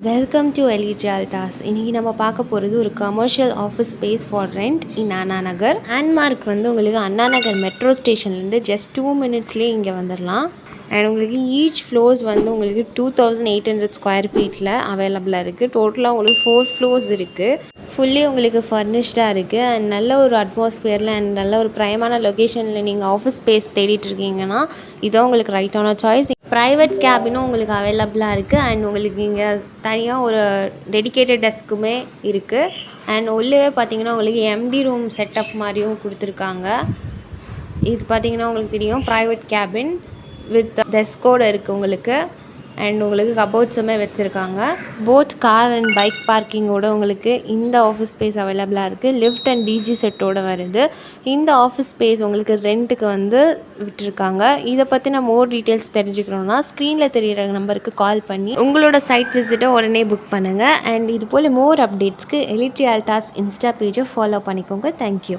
Welcome to elite ரியால்டாஸ். இன்றைக்கி நம்ம பார்க்க போகிறது ஒரு commercial office space for rent in Anna Nagar. Landmark வந்து உங்களுக்கு அண்ணா நகர் மெட்ரோ ஸ்டேஷன்லேருந்து ஜஸ்ட் 2 மினிட்ஸ்லேயே இங்கே வந்துடலாம். அண்ட் உங்களுக்கு ஈச் ஃப்ளோர்ஸ் வந்து உங்களுக்கு 2800 ஸ்கொயர் ஃபீட்டில் அவைலபிளாக இருக்குது. டோட்டலாக உங்களுக்கு 4 ஃப்ளோர்ஸ் இருக்குது. ஃபுல்லி உங்களுக்கு ஃபர்னிஷ்டாக இருக்குது. அண்ட் நல்ல ஒரு அட்மாஸ்பியரில் அண்ட் நல்ல ஒரு ப்ரைமான லொக்கேஷனில் நீங்கள் ஆஃபீஸ் ஸ்பேஸ் தேடிட்டு இருக்கீங்கன்னா இதான் உங்களுக்கு ரைட்டான சாய்ஸ். ப்ரைவேட் கேபினும் உங்களுக்கு அவைலபிளாக இருக்குது. அண்ட் உங்களுக்கு இங்கே தனியாக ஒரு டெடிக்கேட்டட் டெஸ்க்குமே இருக்குது. அண்ட் உள்ளே பார்த்தீங்கன்னா உங்களுக்கு எம்டி ரூம் செட்டப் மாதிரியும் கொடுத்துருக்காங்க. இது பார்த்தீங்கன்னா உங்களுக்கு தெரியும், ப்ரைவேட் கேபின் வித் டெஸ்கோடு இருக்குது உங்களுக்கு. அண்ட் உங்களுக்கு கபோர்ட்ஸுமே வச்சுருக்காங்க. போத் கார் அண்ட் பைக் பார்க்கிங்கோட உங்களுக்கு இந்த ஆஃபீஸ் ஸ்பேஸ் அவைலபிளாக இருக்குது. லிஃப்ட் அண்ட் டிஜி செட்டோடு வருது. இந்த ஆஃபீஸ் ஸ்பேஸ் உங்களுக்கு ரெண்ட்டுக்கு வந்து விட்டுருக்காங்க. இதை பற்றின மோர் டீட்டெயில்ஸ் தெரிஞ்சுக்கணுன்னா ஸ்க்ரீனில் தெரிகிற நம்பருக்கு கால் பண்ணி உங்களோட சைட் விசிட்டை உடனே புக் பண்ணுங்கள். அண்ட் இது போல் மோர் அப்டேட்ஸ்க்கு எலிட் ரியால்டாஸ் இன்ஸ்டா பேஜை ஃபாலோ பண்ணிக்கோங்க. தேங்க்யூ.